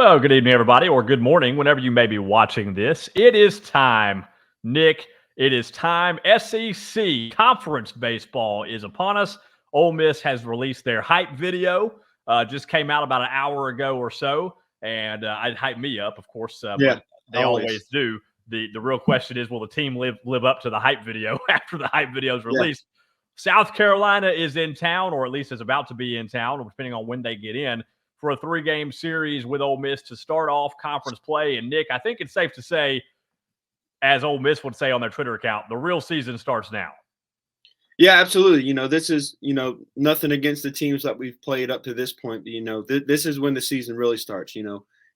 Well, good evening, everybody, or good morning, whenever you may be watching this. It is time, Nick. It is time. SEC Conference Baseball is upon us. Ole Miss has released their hype video. Just came out about an hour ago or so, and I'd hype me up, of course, Yeah, but they always do. The real question is, will the team live up to the hype video after the hype video is Yeah. released? South Carolina is in town, or at least is about to be in town, depending on when they get in, for a 3-game series with Ole Miss to start off conference play. And Nick, I think it's safe to say, as Ole Miss would say on their Twitter account, the real season starts now. Yeah, absolutely. This is, nothing against the teams that we've played up to this point, but this is when the season really starts.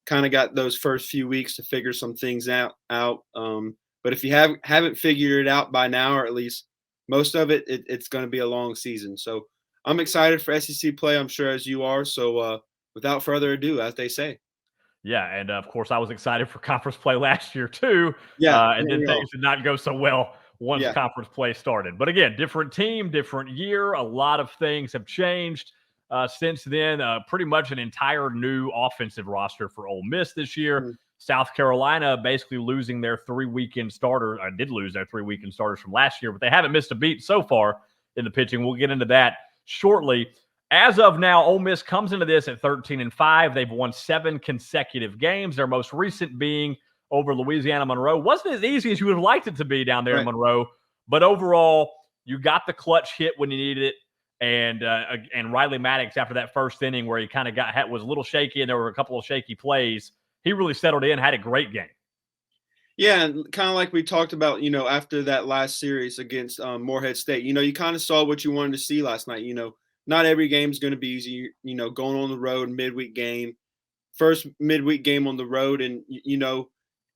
Kind of got those first few weeks to figure some things out. But if you haven't figured it out by now, or at least most of it's going to be a long season. So I'm excited for SEC play. I'm sure as you are. So without further ado, as they say. Yeah, and of course, I was excited for conference play last year too. Yeah, And then things did not go so well once Yeah. conference play started. But again, different team, different year. A lot of things have changed since then. Pretty much an entire new offensive roster for Ole Miss this year. Mhm. South Carolina basically losing their 3 weekend starters. I did lose their 3 weekend starters from last year, but they haven't missed a beat so far in the pitching. We'll get into that shortly. As of now, Ole Miss comes into this at 13-5. They've won 7 consecutive games. Their most recent being over Louisiana Monroe. Wasn't as easy as you would have liked it to be down there in Monroe, but overall, you got the clutch hit when you needed it. And Riley Maddox, after that first inning where he kind of was a little shaky and there were a couple of shaky plays, he really settled in, had a great game. Yeah, and kind of like we talked about, after that last series against Morehead State, you kind of saw what you wanted to see last night. Not every game is going to be easy, going on the road, midweek game, first midweek game on the road. And,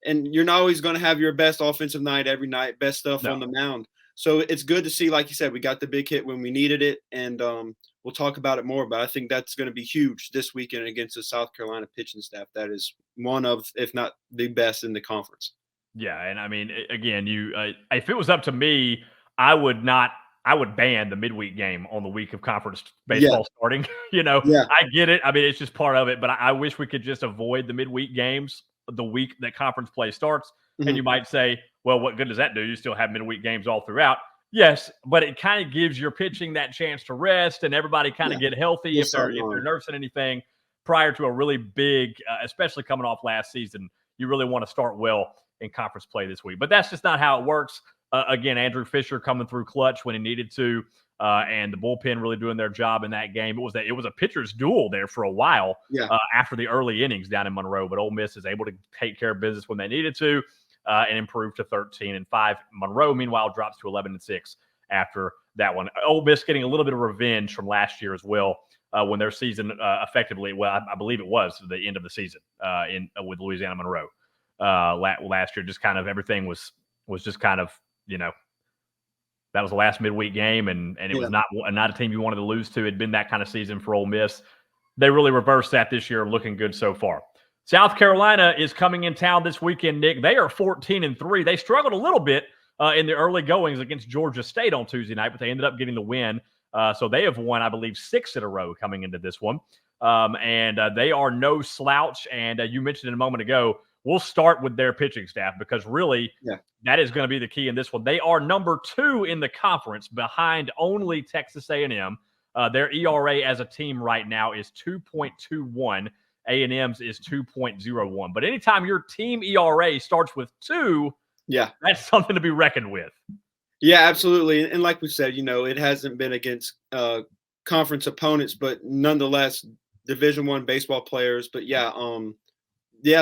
and you're not always going to have your best offensive night every night, best stuff on the mound. So it's good to see, like you said, we got the big hit when we needed it. And we'll talk about it more, but I think that's going to be huge this weekend against the South Carolina pitching staff. That is one of, if not the best in the conference. Yeah, and I mean, again, if it was up to me, I would ban the midweek game on the week of conference baseball starting. I get it. I mean, it's just part of it, but I wish we could just avoid the midweek games the week that conference play starts. Mm-hmm. And you might say, well, what good does that do? You still have midweek games all throughout. Yes, but it kind of gives your pitching that chance to rest and everybody kind of get healthy if they're nursing anything prior to a really big, especially coming off last season. You really want to start well in conference play this week. But that's just not how it works. Again, Andrew Fisher coming through clutch when he needed to, and the bullpen really doing their job in that game. It was a pitcher's duel there for a while after the early innings down in Monroe, but Ole Miss is able to take care of business when they needed to and improve to 13-5. Monroe, meanwhile, drops to 11-6 after that one. Ole Miss getting a little bit of revenge from last year as well when their season effectively, I believe it was the end of the season with Louisiana Monroe. Last year, just kind of everything was just kind of, that was the last midweek game, and it was not a team you wanted to lose to. It'd been that kind of season for Ole Miss. They really reversed that this year, looking good so far. South Carolina is coming in town this weekend, Nick. They are 14-3. They struggled a little bit in the early goings against Georgia State on Tuesday night, but they ended up getting the win. So they have won, I believe, 6 in a row coming into this one. And they are no slouch. And you mentioned it a moment ago, we'll start with their pitching staff because really that is going to be the key in this one. They are number 2 in the conference behind only Texas A&M. Their ERA as a team right now is 2.21. A&M's is 2.01. But anytime your team ERA starts with 2, that's something to be reckoned with. Yeah, absolutely. And like we said, it hasn't been against conference opponents, but nonetheless, Division I baseball players. But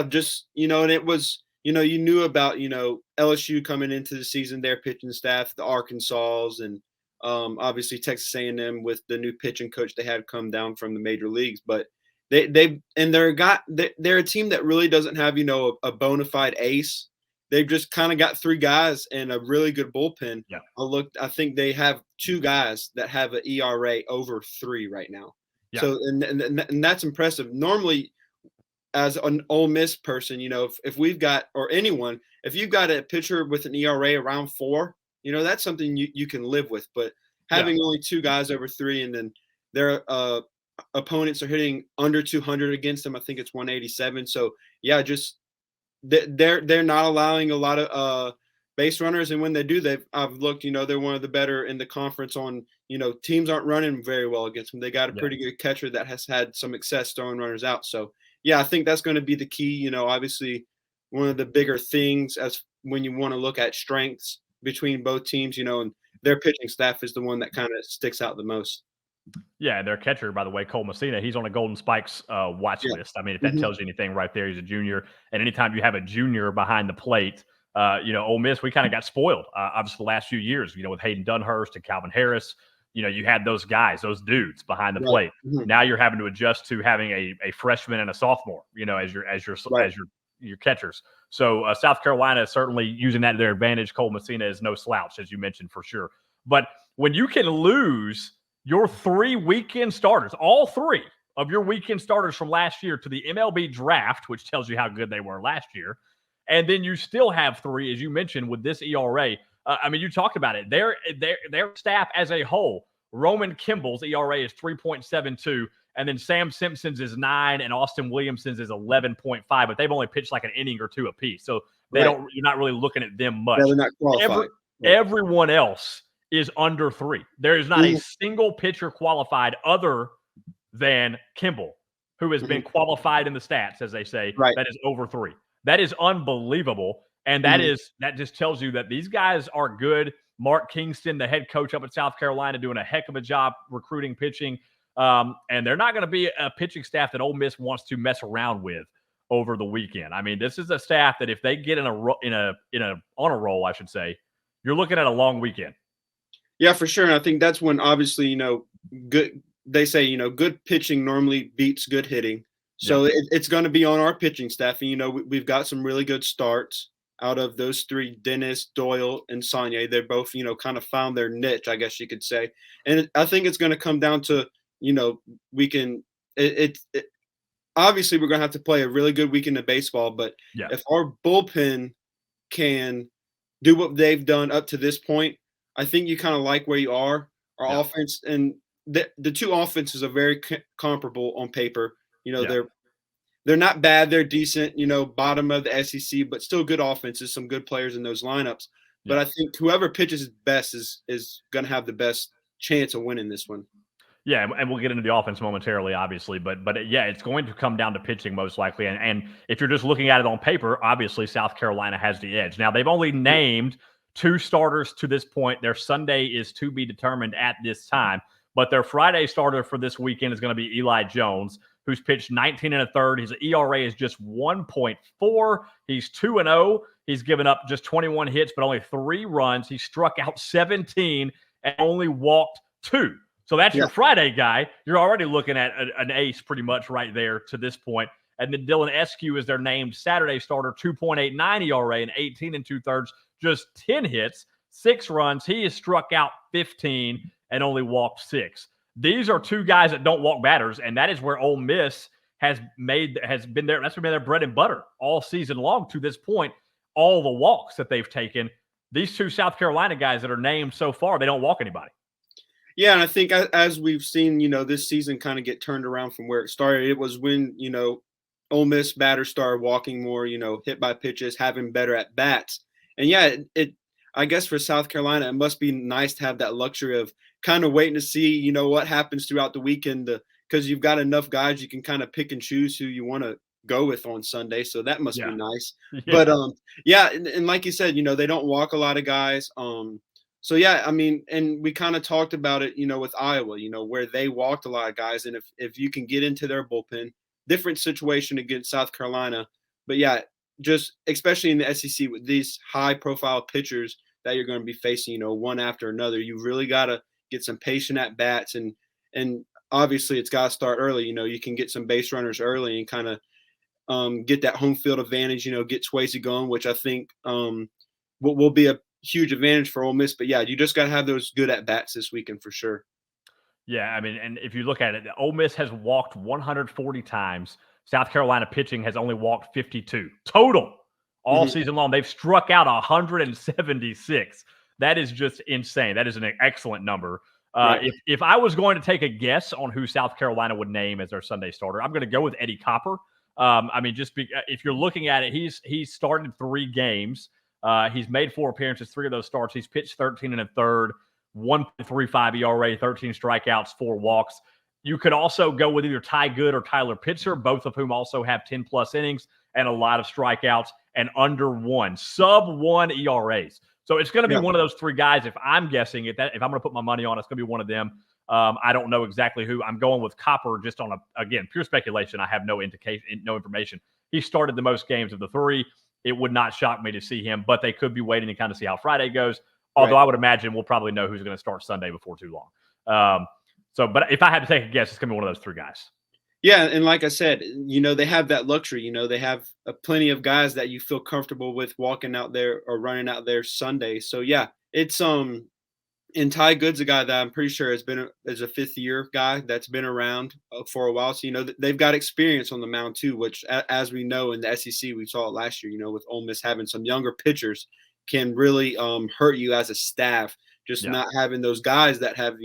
just, and it was, you knew about, LSU coming into the season, their pitching staff, the Arkansas, and obviously Texas A&M with the new pitching coach they had come down from the major leagues. But they're a team that really doesn't have, a bona fide ace. They've just kind of got 3 guys and a really good bullpen. Yeah. I think they have 2 guys that have an ERA over 3 right now. Yeah. So, and that's impressive. Normally, as an Ole Miss person, if we've got, or anyone, if you've got a pitcher with an ERA around 4, that's something you can live with. But having only 2 guys over 3, and then they're opponents are hitting under 200 against them. I think it's 187. So yeah, just they're not allowing a lot of base runners, and when they do, I've looked, they're one of the better in the conference on, teams aren't running very well against them. They got a pretty good catcher that has had some success throwing runners out. So yeah, I think that's going to be the key. Obviously one of the bigger things as when you want to look at strengths between both teams, and their pitching staff is the one that kind of sticks out the most. Yeah, their catcher, by the way, Cole Messina, he's on a Golden Spikes watch list. I mean, if that tells you anything right there, he's a junior. And anytime you have a junior behind the plate, Ole Miss, we kind of got spoiled, obviously, the last few years, with Hayden Dunhurst and Calvin Harris. You had those guys, those dudes behind the plate. Now you're having to adjust to having a freshman and a sophomore, as your catchers. So South Carolina is certainly using that to their advantage. Cole Messina is no slouch, as you mentioned, for sure. But when you can lose your 3 weekend starters, all 3 of your weekend starters from last year to the MLB draft, which tells you how good they were last year, and then you still have 3, as you mentioned, with this ERA. I mean, you talked about it. Their staff as a whole, Roman Kimball's ERA is 3.72, and then Sam Simpson's is 9, and Austin Williamson's is 11.5, but they've only pitched like an inning or 2 apiece. So you're not really looking at them much. Yeah, they're not qualified. Everyone else is under 3. There is not a single pitcher qualified other than Kimball, who has been qualified in the stats, as they say, that is over 3. That is unbelievable. And that just tells you that these guys are good. Mark Kingston, the head coach up at South Carolina, doing a heck of a job recruiting pitching. And they're not going to be a pitching staff that Ole Miss wants to mess around with over the weekend. I mean, this is a staff that if they get on a roll, I should say, you're looking at a long weekend. Yeah, for sure. And I think that's when obviously, good, they say, good pitching normally beats good hitting. So it's going to be on our pitching staff. And, we've got some really good starts out of those 3, Dennis, Doyle, and Saunier. They're both, kind of found their niche, I guess you could say. And I think it's going to come down to, obviously we're going to have to play a really good weekend of baseball. But if our bullpen can do what they've done up to this point, I think you kind of like where you are. Our offense and the 2 offenses are very comparable on paper. They're not bad. They're decent, bottom of the SEC, but still good offenses, some good players in those lineups. But I think whoever pitches best is going to have the best chance of winning this one. Yeah, and we'll get into the offense momentarily, obviously. But yeah, it's going to come down to pitching most likely. And if you're just looking at it on paper, obviously South Carolina has the edge. Now, they've only named 2 starters to this point. Their Sunday is to be determined at this time. But their Friday starter for this weekend is going to be Eli Jones, who's pitched 19 1/3. His ERA is just 1.4. He's 2-0. He's given up just 21 hits, but only 3 runs. He struck out 17 and only walked 2. So that's your Friday guy. You're already looking at an ace pretty much right there to this point. And then Dylan Eskew is their named Saturday starter, 2.89 ERA and 18 2/3, just 10 hits, 6 runs. He has struck out 15 and only walked 6. These are 2 guys that don't walk batters, and that is where Ole Miss has been there. That's been their bread and butter all season long to this point. All the walks that they've taken, these 2 South Carolina guys that are named so far, they don't walk anybody. Yeah, and I think as we've seen, this season kind of get turned around from where it started. It was when, Ole Miss batters started walking more, hit by pitches, having better at bats. And yeah, I guess for South Carolina, it must be nice to have that luxury of kind of waiting to see, what happens throughout the weekend, because you've got enough guys you can kind of pick and choose who you want to go with on Sunday. So that must be nice. But and like you said, they don't walk a lot of guys. So yeah, I mean, and we kind of talked about it, with Iowa, where they walked a lot of guys, and if you can get into their bullpen, different situation against South Carolina. But yeah, just especially in the SEC with these high-profile pitchers that you're going to be facing, one after another, you really got to get some patient at bats, and obviously it's got to start early. You can get some base runners early and kind of get that home field advantage. Get Swayze going, which I think will be a huge advantage for Ole Miss. But yeah, you just got to have those good at bats this weekend for sure. Yeah, I mean, and if you look at it, Ole Miss has walked 140 times. South Carolina pitching has only walked 52 total all season long. They've struck out 176. That is just insane. That is an excellent number. Right. If I was going to take a guess on who South Carolina would name as their Sunday starter, I'm going to go with Eddie Copper. I mean, if you're looking at it, he's started 3 games. He's made 4 appearances, 3 of those starts. He's pitched 13 and a third, 1.35 ERA, 13 strikeouts, 4 walks. You could also go with either Ty Good or Tyler Pitzer, both of whom also have 10-plus innings and a lot of strikeouts and under 1, sub-1 ERAs. So it's going to be one of those 3 guys. If I'm guessing, if I'm going to put my money on, it's going to be one of them. I don't know exactly who. I'm going with Copper just on again, pure speculation. I have no indication, no information. He started the most games of the 3. It would not shock me to see him, but they could be waiting to kind of see how Friday goes. Although I would imagine we'll probably know who's going to start Sunday before too long. But if I had to take a guess, it's going to be one of those 3 guys. Yeah, and like I said, they have that luxury. They have plenty of guys that you feel comfortable with walking out there or running out there Sunday. So yeah, it's and Ty Good's a guy that I'm pretty sure is a 5th-year guy that's been around for a while. So they've got experience on the mound too, which as we know in the SEC, we saw it last year. With Ole Miss having some younger pitchers can really hurt you as a staff. Just not having those guys that have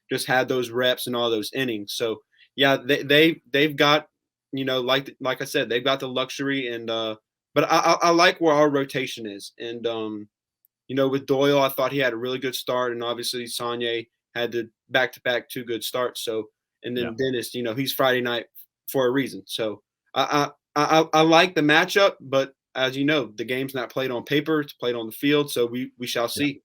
just had those reps and all those innings. So. Yeah, they've got, like I said, they've got the luxury, and but I like where our rotation is, and with Doyle, I thought he had a really good start, and obviously Sonye had the back-to-back 2 good starts. So, and then Dennis, he's Friday night for a reason. So I like the matchup, but as you know, the game's not played on paper; it's played on the field. So we shall see.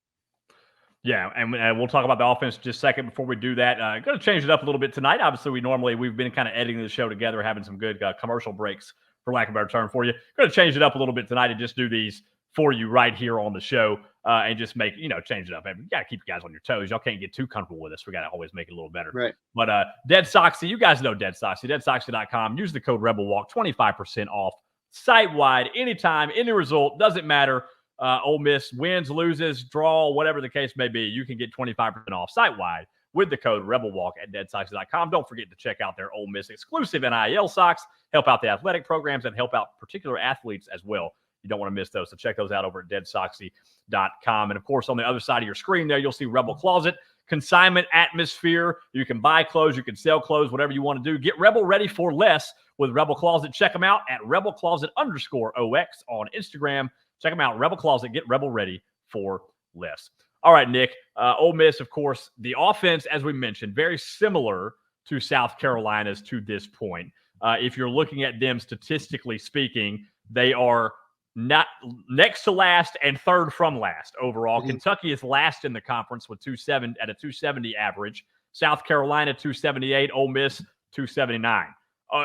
Yeah, and we'll talk about the offense just a second. Before we do that, going to change it up a little bit tonight. Obviously, we've been kind of editing the show together, having some good commercial breaks, for lack of a better term, for you. Going to change it up a little bit tonight and just do these for you right here on the show, and just make change it up. You got to keep you guys on your toes. Y'all can't get too comfortable with us. We got to always make it a little better. Right. But Dead Soxy, you guys know Dead Soxy. DeadSoxy.com. Use the code RebelWalk, 25% off site wide, anytime, any result, doesn't matter. Ole Miss wins, loses, draw, whatever the case may be, you can get 25% off site-wide with the code RebelWalk at DeadSoxy.com. Don't forget to check out their Ole Miss exclusive NIL socks, help out the athletic programs, and help out particular athletes as well. You don't want to miss those, so check those out over at DeadSoxy.com. And, of course, on the other side of your screen there, you'll see Rebel Closet, consignment atmosphere. You can buy clothes, you can sell clothes, whatever you want to do. Get Rebel ready for less with Rebel Closet. Check them out at rebelcloset_OX on Instagram. Check them out, Rebel Closet. Get Rebel ready for less. All right, Nick. Ole Miss, of course, the offense, as we mentioned, very similar to South Carolina's to this point. If you're looking at them statistically speaking, they are not next to last and third from last overall. Mm-hmm. Kentucky is last in the conference with 270 at a 270 average. South Carolina 278. Ole Miss 279.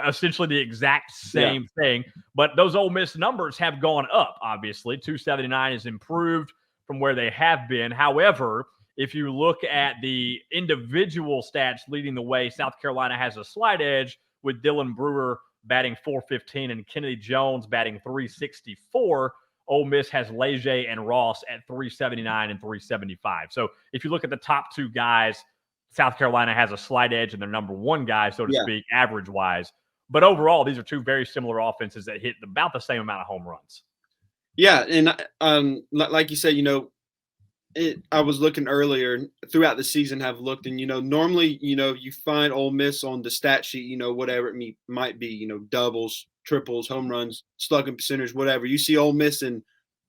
Essentially the exact same thing, but those Ole Miss numbers have gone up, obviously. 279 is improved from where they have been. However, if you look at the individual stats leading the way, South Carolina has a slight edge with Dylan Brewer batting .415 and Kennedy Jones batting .364. Ole Miss has Leger and Ross at .379 and .375. So if you look at the top 2 guys, South Carolina has a slight edge in their number 1 guy, so to speak, average-wise. But overall, these are 2 very similar offenses that hit about the same amount of home runs. Yeah, and like you said, I was looking earlier throughout the season, have looked, and normally, you find Ole Miss on the stat sheet, whatever it might be, doubles, triples, home runs, slugging percentage, whatever. You see Ole Miss and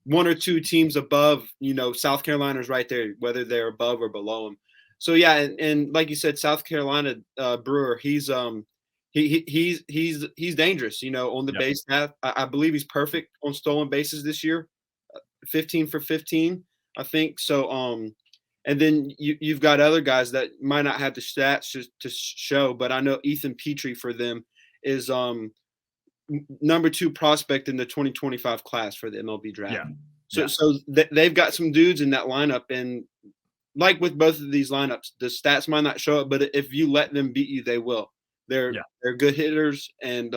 1 or 2 teams above, South Carolina's right there, whether they're above or below them. So yeah, and like you said, South Carolina Brewer, he's dangerous, on the base path. I believe he's perfect on stolen bases this year, 15 for 15, I think. So and then you've got other guys that might not have the stats to show, but I know Ethan Petrie for them is number 2 prospect in the 2025 class for the MLB draft. Yeah. So they've got some dudes in that lineup, and like with both of these lineups, the stats might not show it, but if you let them beat you, they will. They're good hitters, and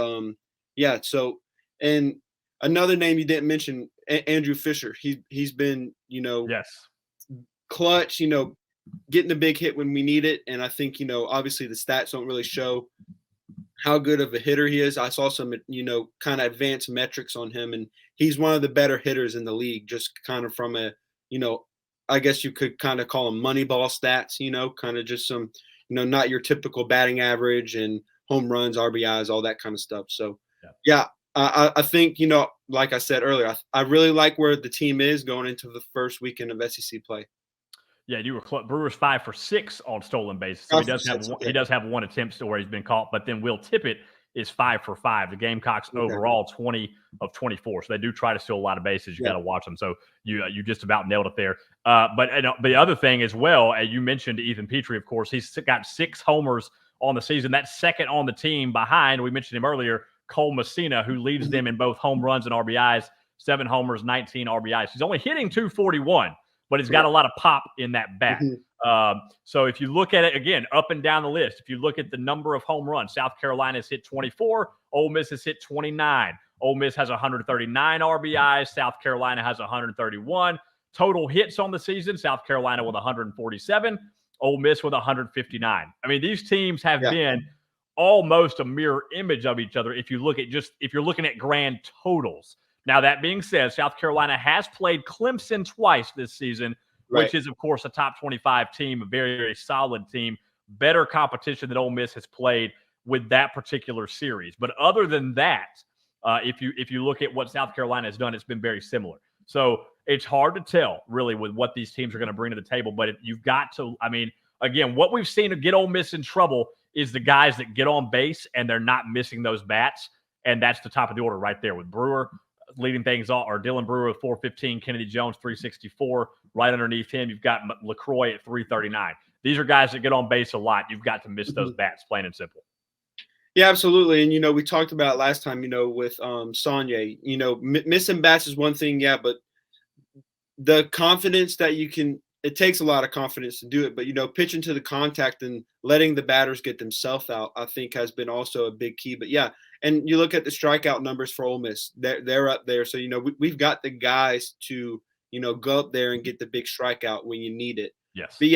So, and another name you didn't mention, Andrew Fisher. He's been clutch. Getting a big hit when we need it, and I think obviously the stats don't really show how good of a hitter he is. I saw some kind of advanced metrics on him, and he's one of the better hitters in the league. Just kind of from a I guess you could kind of call them money ball stats, kind of just some, not your typical batting average and home runs, RBIs, all that kind of stuff. So, yeah, I think, like I said earlier, I really like where the team is going into the first weekend of SEC play. Yeah, you were Brewer's 5 for 6 on stolen bases. So he does have one attempt to where he's been caught, but then Will Tippett is 5 for 5. The Gamecocks overall 20 of 24. So they do try to steal a lot of bases. You got to watch them. So you just about nailed it there. But the other thing as well, you mentioned Ethan Petrie, of course, he's got 6 homers on the season. That's second on the team behind, we mentioned him earlier, Cole Messina, who leads them in both home runs and RBIs, 7 homers, 19 RBIs. He's only hitting 241. But he's got a lot of pop in that bat. So if you look at it, again, up and down the list, if you look at the number of home runs, South Carolina has hit 24. Ole Miss has hit 29. Ole Miss has 139 RBIs. South Carolina has 131. Total hits on the season, South Carolina with 147. Ole Miss with 159. I mean, these teams have been almost a mirror image of each other if you're looking at grand totals. Now, that being said, South Carolina has played Clemson twice this season, which is, of course, a top 25 team, a very, very solid team, better competition than Ole Miss has played with that particular series. But other than that, if you look at what South Carolina has done, it's been very similar. So it's hard to tell, really, with what these teams are going to bring to the table. But you've got to, I mean, again, what we've seen to get Ole Miss in trouble is the guys that get on base and they're not missing those bats. And that's the top of the order right there with Brewer leading things off, or Dylan Brewer with 415, Kennedy Jones 364. Right underneath him, you've got LaCroix at 339. These are guys that get on base a lot. You've got to miss those bats, plain and simple. Yeah, absolutely. And, we talked about last time, with Sonye, missing bats is one thing, but the confidence that you can, it takes a lot of confidence to do it, but, pitching to the contact and letting the batters get themselves out, I think has been also a big key. But and you look at the strikeout numbers for Ole Miss, they're up there. So, we've got the guys to, go up there and get the big strikeout when you need it. Yes. But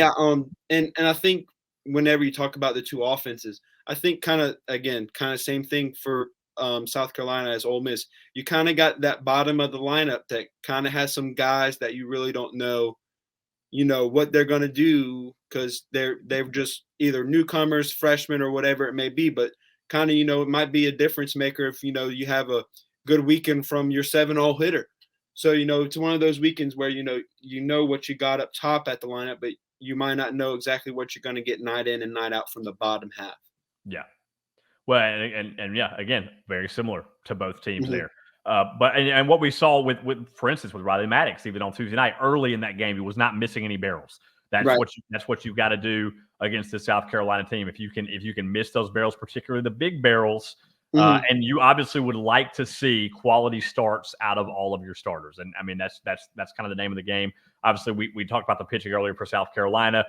and I think whenever you talk about the two offenses, I think kind of same thing for South Carolina as Ole Miss. You kind of got that bottom of the lineup that kind of has some guys that you really don't know, what they're going to do because they're just either newcomers, freshmen, or whatever it may be. But kind of, it might be a difference maker if, you have a good weekend from your 7-0 hitter. So, it's one of those weekends where, you know what you got up top at the lineup, but you might not know exactly what you're going to get night in and night out from the bottom half. Yeah. Well, and again, very similar to both teams there. But what we saw with for instance, with Riley Maddox, even on Tuesday night, early in that game, he was not missing any barrels. That's what you've got to do against the South Carolina team. If you can miss those barrels, particularly the big barrels, and you obviously would like to see quality starts out of all of your starters. And I mean, that's kind of the name of the game. Obviously, we talked about the pitching earlier for South Carolina.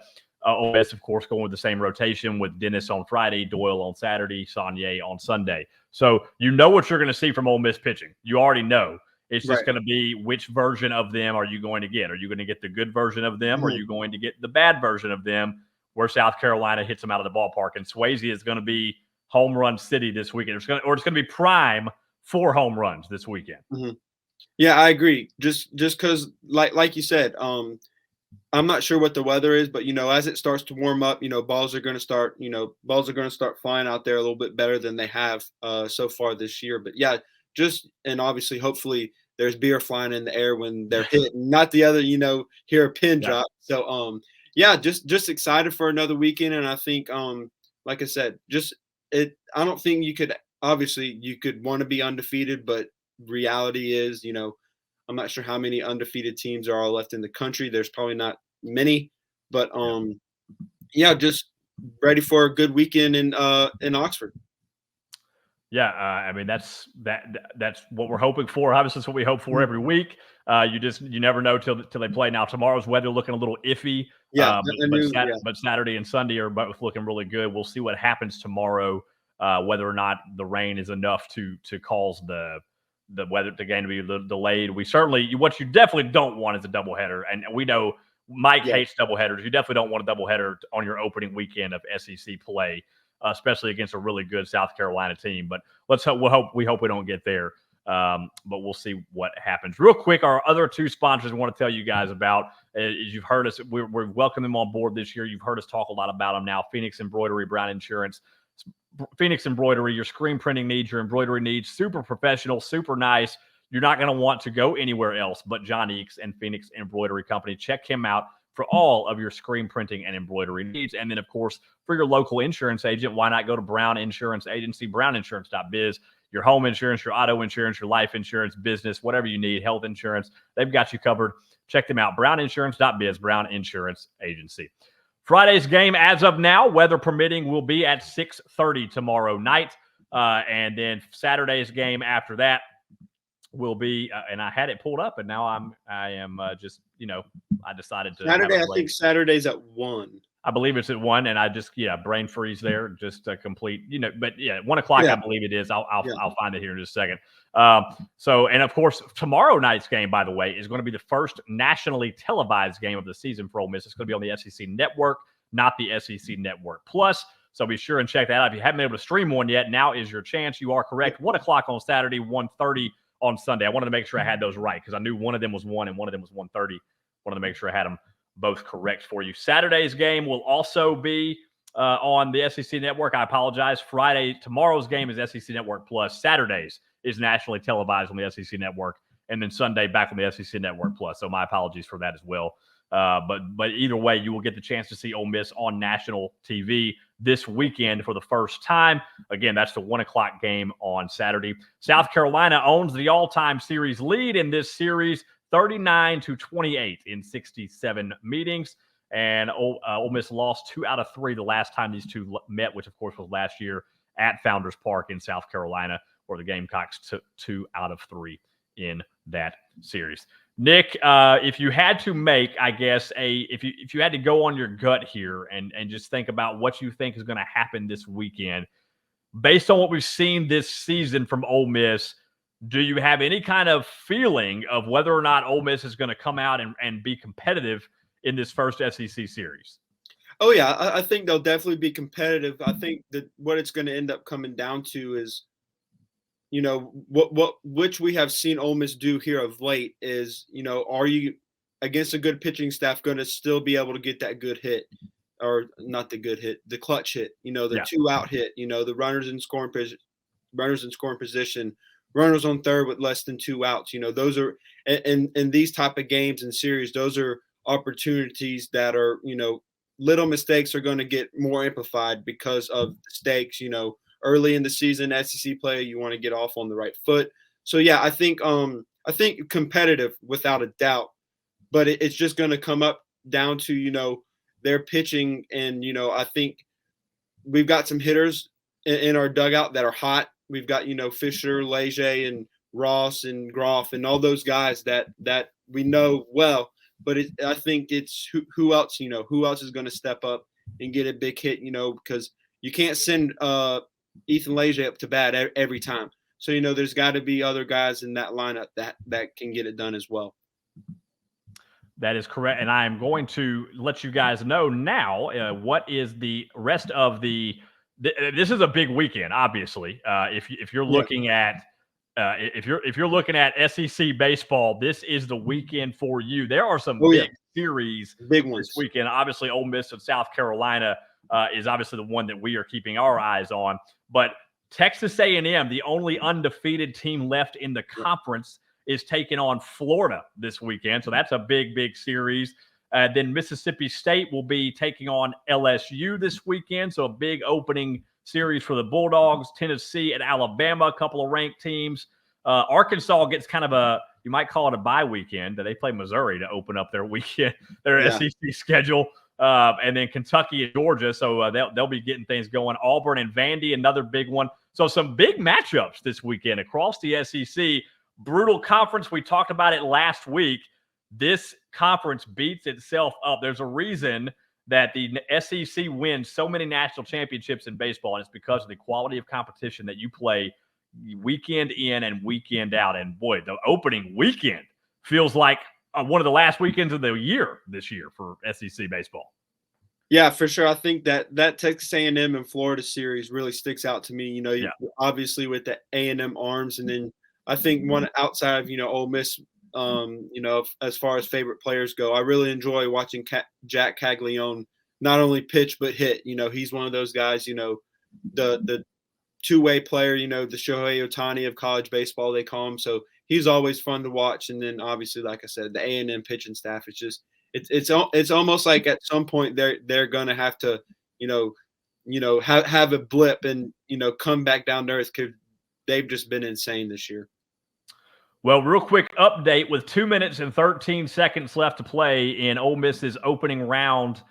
Ole Miss, of course, going with the same rotation with Dennis on Friday, Doyle on Saturday, Sonye on Sunday. So you know what you're going to see from Ole Miss pitching. You already know. It's just going to be which version of them are you going to get? Are you going to get the good version of them, or are you going to get the bad version of them where South Carolina hits them out of the ballpark? And Swayze is going to be home run city this weekend. It's going to be prime for home runs this weekend. Yeah, I agree. Just because, like you said, I'm not sure what the weather is, but as it starts to warm up, balls are going to start flying out there a little bit better than they have so far this year. But and obviously, hopefully, there's beer flying in the air when they're hit, not the other, hear a pin drop. So, just excited for another weekend, and I think, like I said, I don't think you could want to be undefeated, but reality is, I'm not sure how many undefeated teams are all left in the country. There's probably not many, but just ready for a good weekend in Oxford. Yeah, I mean that's what we're hoping for. Obviously, that's what we hope for every week. You never know till they play. Now tomorrow's weather looking a little iffy. But Saturday and Sunday are both looking really good. We'll see what happens tomorrow, whether or not the rain is enough to cause the weather the game to be delayed. What you definitely don't want is a doubleheader, and we know Mike hates doubleheaders. You definitely don't want a doubleheader on your opening weekend of SEC play, especially against a really good South Carolina team. But we hope we don't get there. But we'll see what happens. Real quick, our other two sponsors I want to tell you guys about. As you've heard us, we're welcoming them on board this year. You've heard us talk a lot about them now. Phoenix Embroidery, Brown Insurance. Phoenix Embroidery, your screen printing needs, your embroidery needs, super professional, super nice. You're not going to want to go anywhere else but John Eakes and Phoenix Embroidery Company. Check him out for all of your screen printing and embroidery needs. And then, of course, for your local insurance agent, why not go to Brown Insurance Agency, browninsurance.biz. Your home insurance, your auto insurance, your life insurance, business, whatever you need, health insurance, they've got you covered. Check them out, browninsurance.biz, Brown Insurance Agency. Friday's game, as of now, weather permitting, will be at 6:30 tomorrow night. And then Saturday's game after that will be, and I had it pulled up, and now I am just, I decided to. Saturday, I think Saturday's at 1. I believe it's at 1, and I just, brain freeze there, just to complete, but 1 o'clock, I believe it is. I'll find it here in just a second. And of course, tomorrow night's game, by the way, is going to be the first nationally televised game of the season for Ole Miss. It's going to be on the SEC Network, not the SEC Network Plus. So be sure and check that out. If you haven't been able to stream one yet, now is your chance. You are correct. 1 o'clock on Saturday, 1:30 on Sunday. I wanted to make sure I had those right because I knew one of them was 1 and one of them was 1:30. Wanted to make sure I had them both correct for you. Saturday's game will also be on the SEC Network. I apologize. Tomorrow's game is SEC Network Plus. Saturday's is nationally televised on the SEC Network, and then Sunday back on the SEC Network Plus. So my apologies for that as well. But either way, you will get the chance to see Ole Miss on national TV this weekend for the first time. Again, that's the 1 o'clock game on Saturday. South Carolina owns the all-time series lead in this series, 39-28 in 67 meetings. And Ole Miss lost 2 out of 3 the last time these two met, which, of course, was last year at Founders Park in South Carolina, where the Gamecocks took 2 out of 3 in that series. Nick, if you had to make, I guess, if you had to go on your gut here and just think about what you think is going to happen this weekend, based on what we've seen this season from Ole Miss, do you have any kind of feeling of whether or not Ole Miss is going to come out and be competitive in this first SEC series? Oh, yeah, I think they'll definitely be competitive. I think that what it's going to end up coming down to is, which we have seen Ole Miss do here of late is, are you against a good pitching staff going to still be able to get that good hit, or not the good hit, the clutch hit, the 2-out hit, the runners in scoring position, runners on third with less than 2 outs. Those are in these type of games and series, those are opportunities that are, little mistakes are going to get more amplified because of the stakes, early in the season, SEC play, you want to get off on the right foot. So yeah, I think competitive without a doubt, but it's just going to come up down to, their pitching. And, I think we've got some hitters in our dugout that are hot. We've got, Fisher, Leger, and Ross and Groff and all those guys that we know well. But I think it's who else, who else is going to step up and get a big hit, because you can't send Ethan Leger up to bat every time. So, there's got to be other guys in that lineup that can get it done as well. That is correct. And I am going to let you guys know now what is the rest of this is a big weekend, obviously. If you're looking at if you're looking at SEC baseball, this is the weekend for you. There are some big series big ones this weekend. Obviously, Ole Miss of South Carolina is obviously the one that we are keeping our eyes on. But Texas A&M, the only undefeated team left in the conference, is taking on Florida this weekend. So that's a big, big series. Then Mississippi State will be taking on LSU this weekend. So a big opening series for the Bulldogs. Tennessee and Alabama, a couple of ranked teams. Arkansas gets kind of you might call it a bye weekend. They play Missouri to open up their weekend, their SEC schedule. And then Kentucky and Georgia. So they'll be getting things going. Auburn and Vandy, another big one. So some big matchups this weekend across the SEC. Brutal conference. We talked about it last week. This conference beats itself up. There's a reason that the SEC wins so many national championships in baseball, and it's because of the quality of competition that you play weekend in and weekend out. And boy, the opening weekend feels like one of the last weekends of the year this year for SEC baseball. Yeah, for sure. I think that Texas A&M and Florida series really sticks out to me. Obviously with the A&M arms, and then I think one outside of Ole Miss, as far as favorite players go, I really enjoy watching Jack Caglione not only pitch but hit. He's one of those guys. The two-way player. The Shohei Ohtani of college baseball, they call him. So he's always fun to watch. And then obviously, like I said, the A&M pitching staff is just it's almost like at some point they're gonna have to have a blip and come back down to earth because they've just been insane this year. Well, real quick update with 2 minutes and 13 seconds left to play in Ole Miss's opening round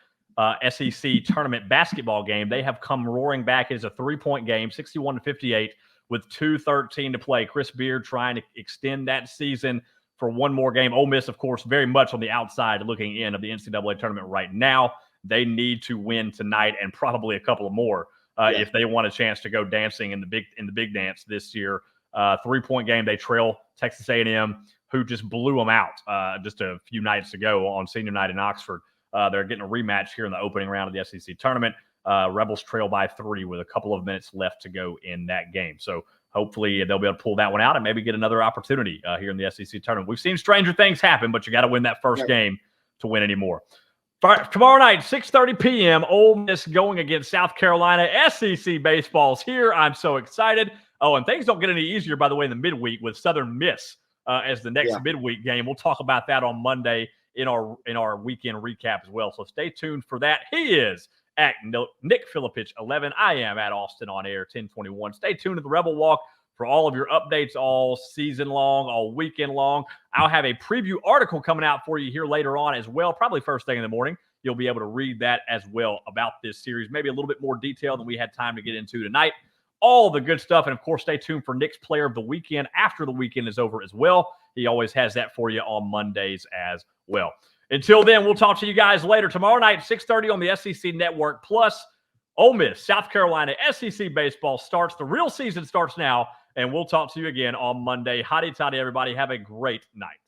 SEC tournament basketball game. They have come roaring back. It's a 3-point game, 61-58, with 2:13 to play. Chris Beard trying to extend that season for one more game. Ole Miss, of course, very much on the outside looking in of the NCAA tournament right now. They need to win tonight and probably a couple of more if they want a chance to go dancing in the big dance this year. 3-point game. They trail Texas A&M, who just blew them out just a few nights ago on senior night in Oxford. They're getting a rematch here in the opening round of the SEC tournament. Rebels trail by 3 with a couple of minutes left to go in that game. So hopefully they'll be able to pull that one out and maybe get another opportunity here in the SEC tournament. We've seen stranger things happen, but you got to win that first game to win anymore. Tomorrow night, 6:30 p.m., Ole Miss going against South Carolina. SEC baseball's here. I'm so excited. Oh, and things don't get any easier, by the way, in the midweek with Southern Miss as the next midweek game. We'll talk about that on Monday in our weekend recap as well. So stay tuned for that. He is at Nick Filipich 11. I am at Austin on Air 1021. Stay tuned to the Rebel Walk for all of your updates all season long, all weekend long. I'll have a preview article coming out for you here later on as well, probably first thing in the morning. You'll be able to read that as well about this series, maybe a little bit more detail than we had time to get into tonight. All the good stuff. And, of course, stay tuned for Nick's Player of the Weekend after the weekend is over as well. He always has that for you on Mondays as well. Until then, we'll talk to you guys later. Tomorrow night, 6:30 on the SEC Network. Plus, Ole Miss, South Carolina, SEC baseball starts. The real season starts now. And we'll talk to you again on Monday. Hotty Toddy, everybody. Have a great night.